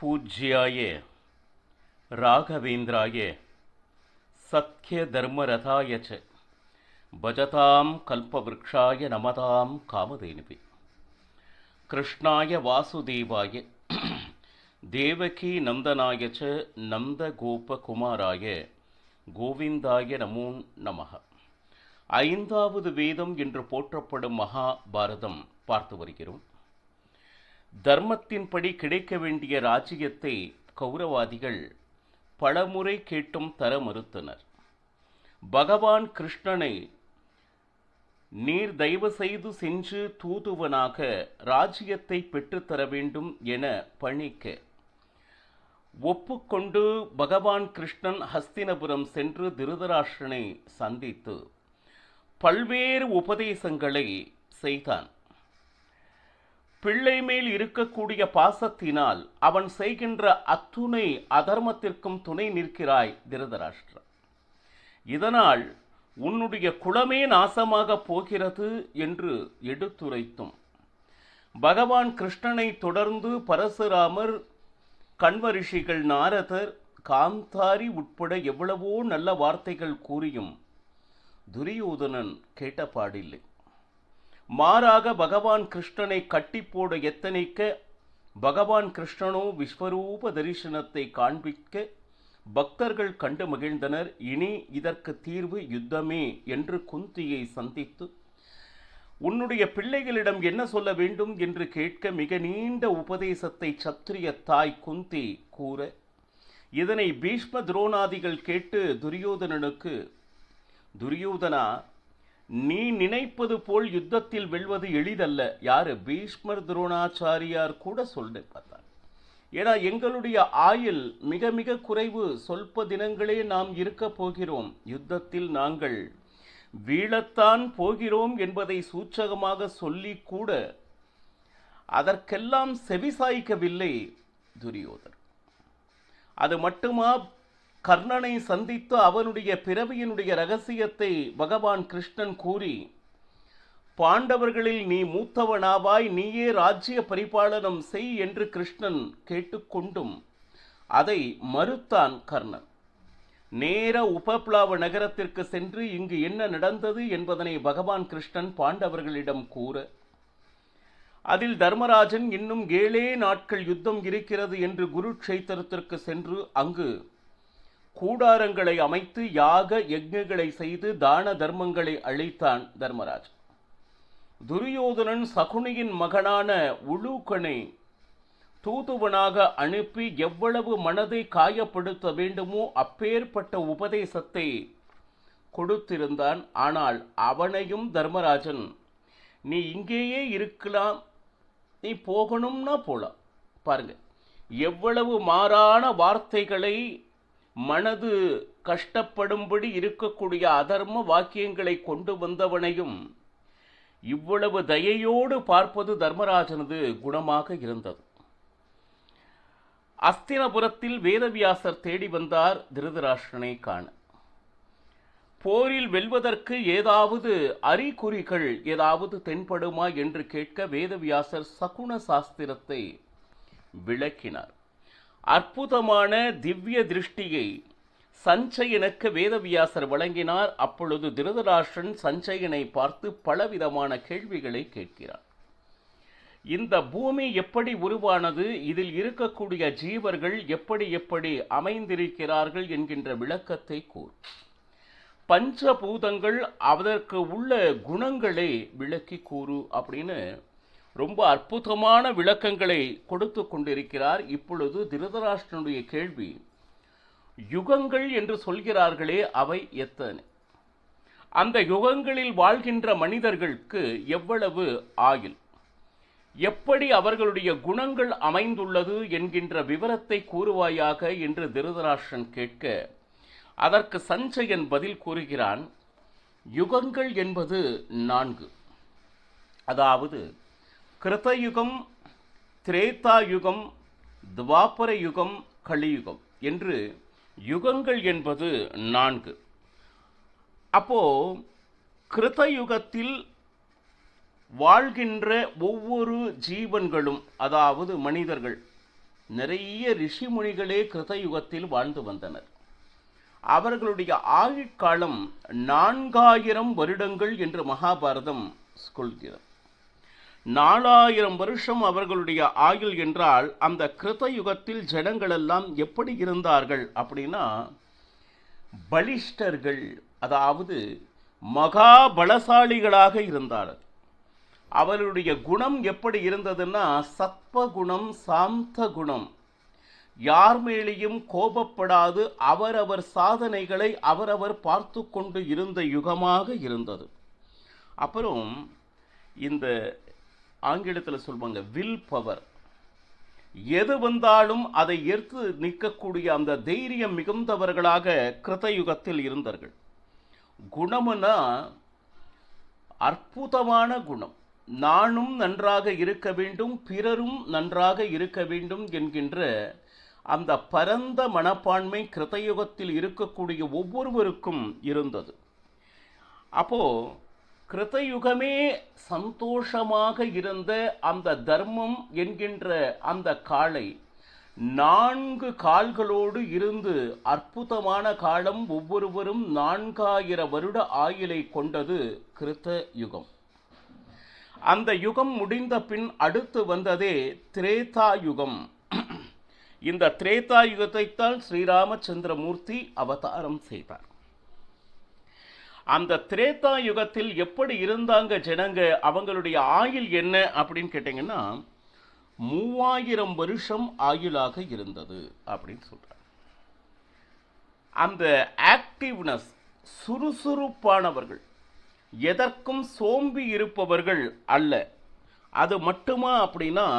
பூஜ்யாய ராகவேந்திராய சத்ய தர்மரதாய ச பஜதாம் கல்பவ்ருக்ஷாய நமதாம் காமதேனுவே. கிருஷ்ணாய வாசுதேவாய தேவகி நந்தனாய ச நந்தகோபகுமாராய கோவிந்தாய நமோ நமः. ஐந்தாவது வேதம் என்று போற்றப்படும் மகாபாரதம் பார்த்து வருகிறோம். தர்மத்தின்படி கிடைக்க வேண்டிய ராஜ்யத்தை கௌரவாதிகள் பலமுறை கேட்டும் தர மறுத்தனர். பகவான் கிருஷ்ணனை நீர் தயவு செய்து சென்று தூதுவனாக ராஜ்யத்தை பெற்றுத்தர வேண்டும் என பணிக்க ஒப்புக்கொண்டு பகவான் கிருஷ்ணன் ஹஸ்தினபுரம் சென்று திருதராஷ்டிரனை சந்தித்து பல்வேறு உபதேசங்களை செய்தான். பிள்ளை மேல் இருக்கக்கூடிய பாசத்தினால் அவன் செய்கின்ற அத்துணை அதர்மத்திற்கும் துணை நிற்கிறாய் திருதராஷ்டிரா. இதனால் உன்னுடைய குலமே நாசமாக போகிறது என்று எடுத்துரைத்தும் பகவான் கிருஷ்ணனை தொடர்ந்து பரசுராமர், கண்வரிஷிகள், நாரதர், காந்தாரி உட்பட எவ்வளவோ நல்ல வார்த்தைகள் கூறியும் துரியோதனன் கேட்டபாடில்லை. மாறாக பகவான் கிருஷ்ணனை கட்டி போட எத்தனைக்க பகவான் கிருஷ்ணனோ விஸ்வரூப தரிசனத்தை காண்பிக்க பக்தர்கள் கண்டு மகிழ்ந்தனர். இனி இதற்கு தீர்வு யுத்தமே என்று குந்தியை சந்தித்து உன்னுடைய பிள்ளைகளிடம் என்ன சொல்ல வேண்டும் என்று கேட்க மிக நீண்ட உபதேசத்தை சத்திரிய தாய் குந்தி கூற இதனை பீஷ்ம துரோணாதிகள் கேட்டு துரியோதனனுக்கு, துரியோதனா, நீ நினைப்பது போல் யுத்தத்தில் வெல்வது எளிதல்ல. யாரு? பீஷ்மர் துரோணாச்சாரியார் கூட சொல்ல பார்த்தார். ஏன்னா எங்களுடைய ஆயுள் மிக மிக குறைவு, சொல்ப தினங்களே நாம் இருக்க போகிறோம். யுத்தத்தில் நாங்கள் வீழத்தான் போகிறோம் என்பதை சூச்சகமாக சொல்லி கூட அதற்கெல்லாம் செவிசாய்க்கவில்லை துரியோதனர். அது மட்டுமா, கர்ணனை சந்தித்து அவனுடைய பிறவியினுடைய ரகசியத்தை பகவான் கிருஷ்ணன் கூறி பாண்டவர்களில் நீ மூத்தவனாவாய், நீயே ராஜ்ய பரிபாலனம் செய் என்று கிருஷ்ணன் கேட்டுக்கொண்டும் அதை மறுத்தான் கர்ணன். நேர உபப்ளாவ நகரத்திற்கு சென்று இங்கு என்ன நடந்தது என்பதனை பகவான் கிருஷ்ணன் பாண்டவர்களிடம் கூற அதில் தர்மராஜன் இன்னும் 7 நாட்கள் யுத்தம் இருக்கிறது என்று குருட்சேத்திரத்திற்கு சென்று அங்கு கூடாரங்களை அமைத்து யாக யஜ்ஞங்களை செய்து தான தர்மங்களை அளித்தான் தர்மராஜ். துரியோதனன் சகுனியின் மகனான உலூகனை தூதுவனாக அனுப்பி எவ்வளவு மனதை காயப்படுத்த வேண்டுமோ அப்பேற்பட்ட உபதேசத்தை கொடுத்திருந்தான். ஆனால் அவனையும் தர்மராஜன், நீ இங்கேயே இருக்கலாம், நீ போகணும்னா போலாம். பாருங்க, எவ்வளவு மாறான வார்த்தைகளை, மனது கஷ்டப்படும்படி இருக்கக்கூடிய அதர்ம வாக்கியங்களை கொண்டு வந்தவனையும் இவ்வளவு தயையோடு பார்ப்பது தர்மராஜனது குணமாக இருந்தது. அஸ்தினபுரத்தில் வேதவியாசர் தேடி வந்தார் திருதராஷ்டிரனை காண. போரில் வெல்வதற்கு ஏதாவது அறிகுறிகள் ஏதாவது தென்படுமா என்று கேட்க வேதவியாசர் சகுன சாஸ்திரத்தை விளக்கினார். அற்புதமான திவ்ய திருஷ்டியை சஞ்சயனுக்கு வேதவியாசர் வழங்கினார். அப்பொழுது திருதராஷ்டிரன் சஞ்சயனை பார்த்து பலவிதமான கேள்விகளை கேட்கிறார். இந்த பூமி எப்படி உருவானது, இதில் இருக்கக்கூடிய ஜீவர்கள் எப்படி எப்படி அமைந்திருக்கிறார்கள் என்கின்ற விளக்கத்தை கூறு. பஞ்சபூதங்கள், அதற்கு உள்ள குணங்களை விளக்கி கூறு அப்படின்னு ரொம்ப அற்புதமான விளக்கங்களை கொடுத்து கொண்டிருக்கிறார். இப்பொழுது திருதராஷ்டிரனுடைய கேள்வி, யுகங்கள் என்று சொல்கிறார்களே, அவை எத்தனை? அந்த யுகங்களில் வாழ்கின்ற மனிதர்களுக்கு எவ்வளவு ஆயுள், எப்படி அவர்களுடைய குணங்கள் அமைந்துள்ளது என்கின்ற விவரத்தை கூறுவாயாக என்று திருதராஷ்டிரன் கேட்க அதற்கு சஞ்சயன் பதில் கூறுகிறான். யுகங்கள் என்பது 4. அதாவது கிருதயுகம், திரேதாயுகம், துவாபர யுகம், கலியுகம் என்று யுகங்கள் என்பது 4. அப்போ கிருதயுகத்தில் வாழ்கின்ற ஒவ்வொரு ஜீவன்களும், அதாவது மனிதர்கள், நிறைய ரிஷிமுனிகளே கிருதயுகத்தில் வாழ்ந்து வந்தனர். அவர்களுடைய ஆயுட்காலம் 4000 வருடங்கள் என்று மகாபாரதம் சொல்கிறது. 4000 வருஷம் அவர்களுடைய ஆயுள் என்றால் அந்த கிருதயுகத்தில் ஜனங்களெல்லாம் எப்படி இருந்தார்கள் அப்படின்னா, பலிஷ்டர்கள், அதாவது மகா பலசாலிகளாக இருந்தார்கள். அவருடைய குணம் எப்படி இருந்ததுன்னா சத்வகுணம், சாந்த குணம், யார் மேலேயும் கோபப்படாது அவரவர் சாதனைகளை அவரவர் பார்த்து கொண்டு இருந்த யுகமாக இருந்தது. அப்புறம் இந்த ஆங்கிலத்தில் சொல்வாங்க வில் பவர், எது வந்தாலும் அதை எதிர்த்து நிற்கக்கூடிய அந்த தைரியம் மிகுந்தவர்களாக கிருதயுகத்தில் இருந்தார்கள். குணம்னா அற்புதமான குணம். நானும் நன்றாக இருக்க வேண்டும், பிறரும் நன்றாக இருக்க வேண்டும் என்கின்ற அந்த பரந்த மனப்பான்மை கிருதயுகத்தில் இருக்கக்கூடிய ஒவ்வொருவருக்கும் இருந்தது. அப்போ கிருதயுகமே சந்தோஷமாக இருந்த அந்த தர்மம் என்கின்ற அந்த காளை 4 கால்களோடு இருந்து அற்புதமான காலம். ஒவ்வொருவரும் 4000 வருட ஆயுளை கொண்டது கிருதயுகம். அந்த யுகம் முடிந்த பின் அடுத்து வந்ததே திரேதா யுகம். இந்த திரேதா யுகத்தைத்தான் ஸ்ரீராமச்சந்திரமூர்த்தி அவதாரம் செய்தார். அந்த திரேதா யுகத்தில் எப்படி இருந்தாங்க ஜனங்க, அவங்களுடைய ஆயுள் என்ன அப்படின்னு கேட்டீங்கன்னா 3000 வருஷம் ஆயுளாக இருந்தது அப்படின்னு சொல்றாங்க. அந்த ஆக்டிவ்னஸ், சுறுசுறுப்பானவர்கள், எதற்கும் சோம்பி இருப்பவர்கள் அல்ல. அது மட்டுமா அப்படின்னா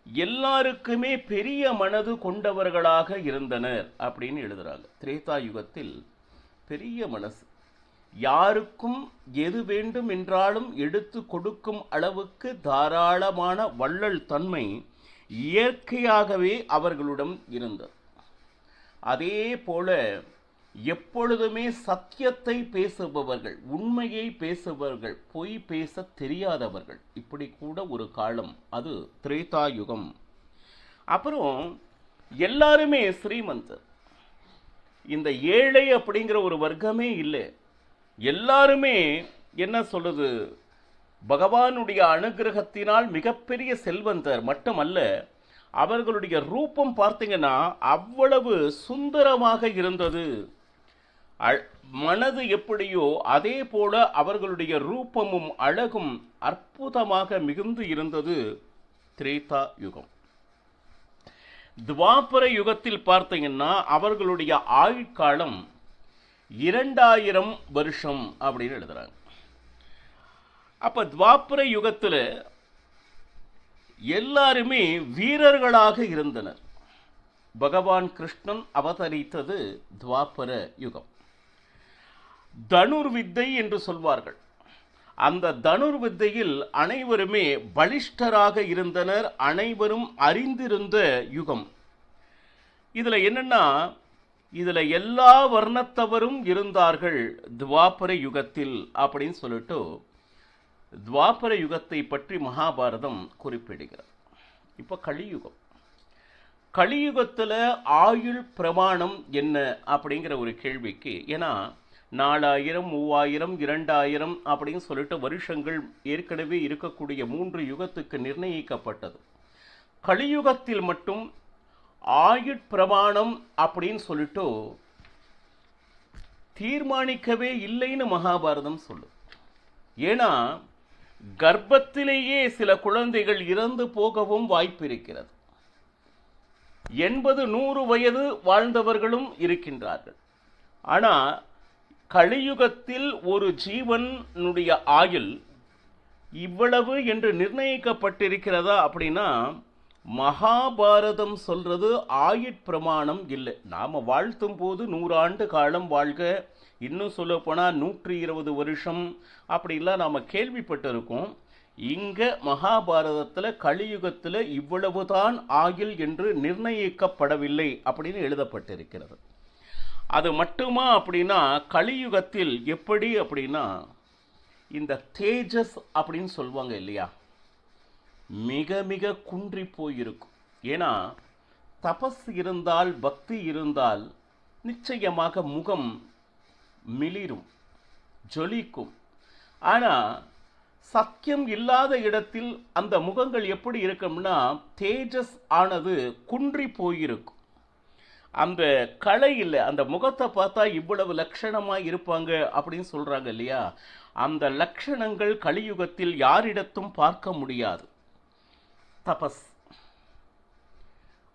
எல்லாருக்குமே பெரிய மனது கொண்டவர்களாக இருந்தனர் அப்படின்னு எழுதுறாங்க. திரேதா யுகத்தில் பெரிய மனசு, யாருக்கும் எது வேண்டும் என்றாலும் எடுத்து கொடுக்கும் அளவுக்கு தாராளமான வள்ளல் தன்மை இயற்கையாகவே அவர்களிடம் இருந்தது. அதே போல எப்பொழுதுமே சத்தியத்தை பேசுபவர்கள், உண்மையை பேசுபவர்கள், பொய் பேச தெரியாதவர்கள், இப்படி கூட ஒரு காலம் அது திரேதா யுகம். அப்புறம் எல்லாருமே ஸ்ரீமந்தர். இந்த ஏழை அப்படிங்கிற ஒரு வர்க்கமே இல்லை. எல்லாருமே என்ன சொல்லுது, பகவானுடைய அனுகிரகத்தினால் மிகப்பெரிய செல்வந்தர் மட்டுமல்ல, அவர்களுடைய ரூபம் பார்த்தீங்கன்னா அவ்வளவு சுந்தரமாக இருந்தது. மனது எப்படியோ அதே போல அவர்களுடைய ரூபமும் அழகும் அற்புதமாக மிகுந்து இருந்தது திரேதா யுகம். துவாபர யுகத்தில் பார்த்தீங்கன்னா அவர்களுடைய ஆயுட்காலம் 2000 வருஷம் அப்படின்னு எழுதுறாங்க. அப்ப துவாபர யுகத்துல எல்லாருமே வீரர்களாக இருந்தனர். பகவான் கிருஷ்ணன் அவதரித்தது துவாபர யுகம். தனுர் வித்தை என்று சொல்வார்கள். அந்த தனுர் வித்தையில் அனைவருமே பலிஷ்டராக இருந்தனர். அனைவரும் அறிந்திருந்த யுகம். இதுல என்னன்னா, இதுல எல்லா வர்ணத்தவரும் இருந்தார்கள் துவாபர யுகத்தில் அப்படின்னு சொல்லிட்டு துவாபர யுகத்தை பற்றி மகாபாரதம் குறிப்பிடுகிறார். இப்போ கலியுகம். கலியுகத்தில் ஆயுள் பிரமாணம் என்ன அப்படிங்கிற ஒரு கேள்விக்கு, ஏன்னா 4000, 3000, 2000 அப்படின்னு சொல்லிட்டு வருஷங்கள் ஏற்கனவே இருக்கக்கூடிய 3 யுகத்துக்கு நிர்ணயிக்கப்பட்டது. கலியுகத்தில் மட்டும் ஆயுட்பிரமாணம் அப்படின்னு சொல்லிட்டு தீர்மானிக்கவே இல்லைன்னு மகாபாரதம் சொல்லு. ஏன்னா கர்ப்பத்திலேயே சில குழந்தைகள் இறந்து போகவும் வாய்ப்பு இருக்கிறது. 80, 100 வயது வாழ்ந்தவர்களும் இருக்கின்றார்கள். ஆனா கலியுகத்தில் ஒரு ஜீவனுடைய ஆயுள் இவ்வளவு என்று நிர்ணயிக்கப்பட்டிருக்கிறதா அப்படின்னா மகாபாரதம் சொல்றது ஆயுட்பிரமாணம் இல்லை. நாம வாழ்த்தும் போது 100 ஆண்டு காலம் வாழ்க, இன்னும் சொல்ல போனா 120 வருஷம் அப்படிலாம் நாம கேள்விப்பட்டிருக்கோம். இங்க மகாபாரதத்துல கலியுகத்துல இவ்வளவுதான் ஆயுள் என்று நிர்ணயிக்கப்படவில்லை அப்படின்னு எழுதப்பட்டிருக்கிறது. அது மட்டுமா அப்படின்னா கலியுகத்தில் எப்படி அப்படின்னா இந்த தேஜஸ் அப்படின்னு சொல்லுவாங்க இல்லையா, மிக மிக குன்றி போயிருக்கும். ஏன்னா தபஸ் இருந்தால், பக்தி இருந்தால் நிச்சயமாக முகம் மிளிரும், ஜொலிக்கும். ஆனால் சத்தியம் இல்லாத இடத்தில் அந்த முகங்கள் எப்படி இருக்கும்னா தேஜஸ் ஆனது குன்றி போயிருக்கும். அந்த கலை இல்லை, அந்த முகத்தை பார்த்தா இவ்வளவு லட்சணமாக இருப்பாங்க அப்படின்னு சொல்கிறாங்க இல்லையா, அந்த லட்சணங்கள் கலியுகத்தில் யாரிடத்தும் பார்க்க முடியாது. தபஸ்,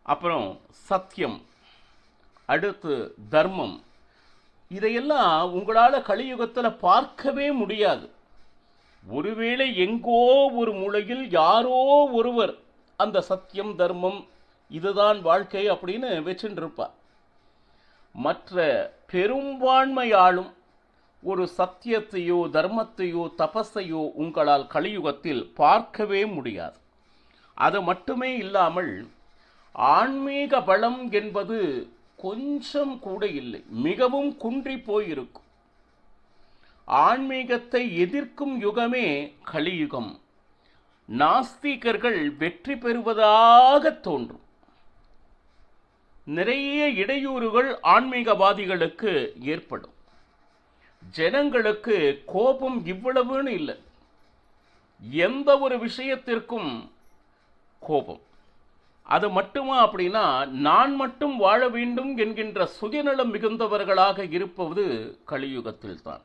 அப்புறம் சத்தியம், அடுத்து தர்மம், இதையெல்லாம் உங்களால் கலியுகத்தில் பார்க்கவே முடியாது. ஒருவேளை எங்கோ ஒரு மூலையில் யாரோ ஒருவர் அந்த சத்தியம் தர்மம் இதுதான் வாழ்க்கை அப்படின்னு வச்சுட்டு இருப்பார். மற்ற பெரும்பான்மையாலும் ஒரு சத்தியத்தையோ தர்மத்தையோ தபஸையோ உங்களால் கலியுகத்தில் பார்க்கவே முடியாது. அது மட்டுமே இல்லாமல் ஆன்மீக பலம் என்பது கொஞ்சம் கூட இல்லை, மிகவும் குன்றி போயிருக்கும். ஆன்மீகத்தை எதிர்க்கும் யுகமே கலியுகம். நாஸ்திகர்கள் வெற்றி பெறுவதாக தோன்றும். நிறைய இடையூறுகள் ஆன்மீகவாதிகளுக்கு ஏற்படும். ஜனங்களுக்கு கோபம் இவ்வளவுன்னு இல்லை, எந்த ஒரு விஷயத்திற்கும் கோபம். அது மட்டுமா அப்படின்னா, நான் மட்டும் வாழ வேண்டும் என்கின்ற சுயநலம் மிகுந்தவர்களாக இருப்பது கலியுகத்தில் தான்.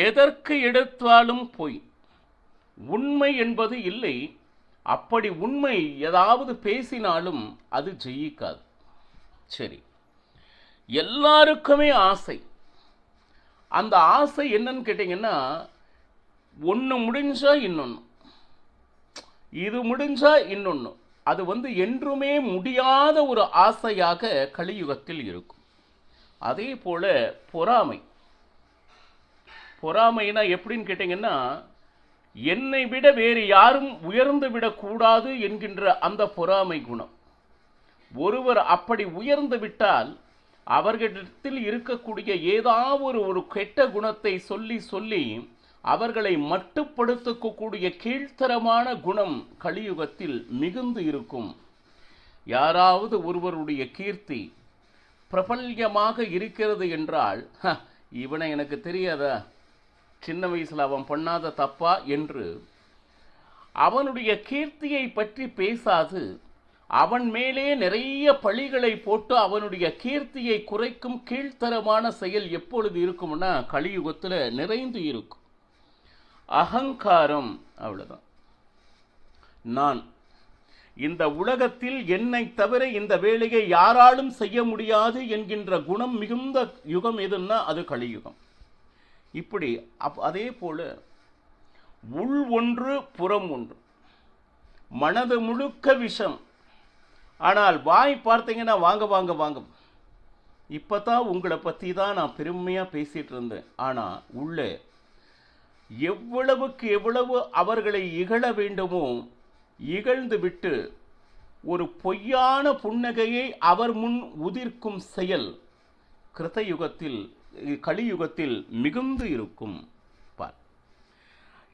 எதற்கு எடுத்தாலும் பொய், உண்மை என்பது இல்லை. அப்படி உண்மை ஏதாவது பேசினாலும் அது ஜெயிக்காது. சரி, எல்லாருக்குமே ஆசை. அந்த ஆசை என்னன்னு கேட்டிங்கன்னா, ஒன்று முடிஞ்சா இன்னொன்று, இது முடிஞ்சா இன்னொன்று. அது என்றுமே முடியாத ஒரு ஆசையாக கலியுகத்தில் இருக்கும். அதே போல பொறாமை. பொறாமைனா எப்படின்னு கேட்டிங்கன்னா, என்னை விட வேறு யாரும் உயர்ந்து விடக்கூடாது என்கின்ற அந்த பொறாமை குணம். ஒருவர் அப்படி உயர்ந்து விட்டால் அவர்களிடத்தில் இருக்கக்கூடிய ஏதாவது ஒரு கெட்ட குணத்தை சொல்லி சொல்லி அவர்களை மட்டுப்படுத்தக்கூடிய கீழ்த்தரமான குணம் கலியுகத்தில் மிகுந்து இருக்கும். யாராவது ஒருவருடைய கீர்த்தி பிரபல்யமாக இருக்கிறது என்றால், இவனை எனக்கு தெரியாதா, சின்ன வயசில் அவன் பண்ணாத தப்பா என்று அவனுடைய கீர்த்தியை பற்றி பேசாது அவன் மேலே நிறைய பழிகளை போட்டு அவனுடைய கீர்த்தியை குறைக்கும் கீழ்த்தரமான செயல் எப்பொழுது இருக்கும்னா கலியுகத்தில் நிறைந்து இருக்கும். அகங்காரம், அவ்வளவுதான். நான் இந்த உலகத்தில் என்னை தவிர இந்த வேலையை யாராலும் செய்ய முடியாது என்கின்ற குணம் மிகுந்த யுகம் எதுன்னா அது கலியுகம். இப்படி அதே போல உள் ஒன்று புறம் ஒன்று, மனது முழுக்க விஷம். ஆனால் வாய் பார்த்தீங்கன்னா வாங்க வாங்க வாங்க, இப்பதான் உங்களை பற்றி தான் நான் பெருமையாக பேசிட்டு இருந்தேன். ஆனால் உள்ளே எவ்வளவுக்கு எவ்வளவு அவர்களை இகழ வேண்டுமோ இகழ்ந்து விட்டு ஒரு பொய்யான புன்னகையை அவர் முன் உதிர்க்கும் செயல் கிருத்தயுகத்தில் கலியுகத்தில் மிகுந்து இருக்கும். பார்,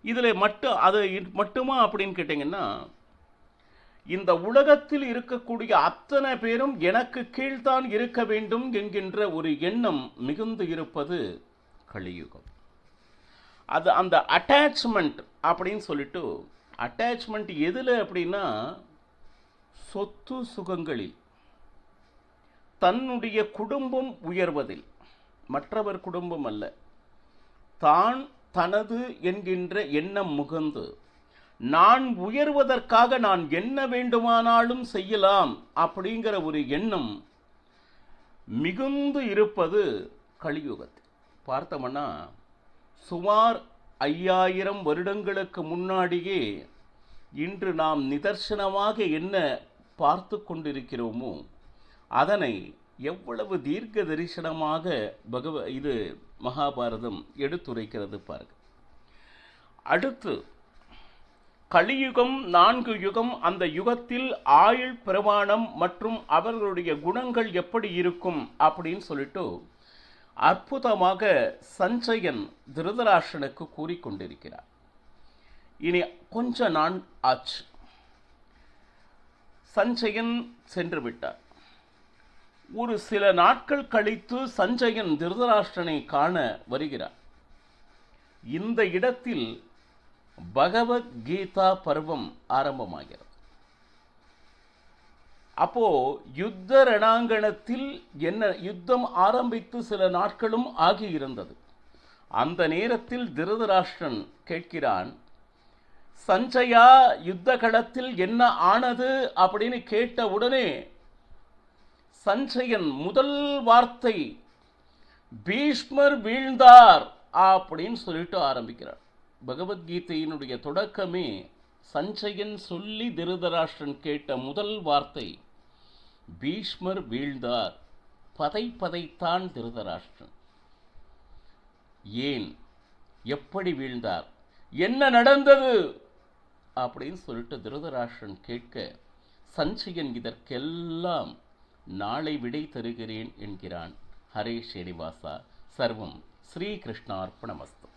இதில் அது மட்டுமா அப்படின்னு கேட்டிங்கன்னா, இந்த உலகத்தில் இருக்கக்கூடிய அத்தனை பேரும் எனக்கு கீழ்தான் இருக்க வேண்டும் என்கின்ற ஒரு எண்ணம் மிகுந்து இருப்பது கலியுகம். அது அந்த அட்டாச்மெண்ட் அப்படின்னு சொல்லிட்டு, அட்டாச்மெண்ட் எதில் அப்படின்னா சொத்து சுகங்களில், தன்னுடைய குடும்பம் உயர்வதில், மற்றவர் குடும்பம் அல்ல, தான் தனது என்கின்ற எண்ணம் முகந்து நான் உயர்வதற்காக நான் என்ன வேண்டுமானாலும் செய்யலாம் அப்படிங்கிற ஒரு எண்ணம் மிகுந்து இருப்பது கலியுகத்தில். பார்த்தோம்னா சுமார் 5000 வருடங்களுக்கு முன்னாடியே இன்று நாம் நிதர்சனமாக என்ன பார்த்து கொண்டிருக்கிறோமோ அதனை எவ்வளவு தீர்க்க தரிசனமாக இது மகாபாரதம் எடுத்துரைக்கிறது பாருங்க. அடுத்து கலியுகம் 4 யுகம். அந்த யுகத்தில் ஆயுள் பிரமாணம் மற்றும் அவர்களுடைய குணங்கள் எப்படி இருக்கும் அப்படின்னு சொல்லிட்டு அற்புதமாக சஞ்சயன் திருதராஷ்டிரனுக்கு கூறிக்கொண்டிருக்கிறார். இனி கொஞ்ச நாள் ஆச்சு. சஞ்சயன் சென்று விட்டார். ஒரு சில நாட்கள் கழித்து சஞ்சயன் திருதராஷ்டிரனை காண வருகிறார். இந்த இடத்தில் பகவத்கீதா பருவம் ஆரம்பமாகிறது. அப்போ யுத்த ரணாங்கணத்தில் என்ன யுத்தம் ஆரம்பித்து சில நாட்களும் ஆகியிருந்தது. அந்த நேரத்தில் திருதராஷ்டிரன் கேட்கிறான், சஞ்சயா யுத்த களத்தில் என்ன ஆனது அப்படின்னு கேட்ட உடனே சஞ்சயன் முதல் வார்த்தை பீஷ்மர் வீழ்ந்தார் அப்படின்னு சொல்லிட்டு ஆரம்பிக்கிறார். பகவத்கீதையினுடைய தொடக்கமே சஞ்சயன் சொல்லி திருதராஷ்டிரன் கேட்ட முதல் வார்த்தை பீஷ்மர் வீழ்ந்தார். பதைத்தான் திருதராஷ்டிரன். ஏன், எப்படி வீழ்ந்தார், என்ன நடந்தது அப்படின்னு சொல்லிட்டு திருதராஷ்டிரன் கேட்க சஞ்சயன் இதற்கெல்லாம் நாளை விடை தருகிறேன் என்கிறான். ஹரே ஸ்ரீனிவாசா. சர்வம் ஸ்ரீகிருஷ்ணார்ப்பணமஸ்து.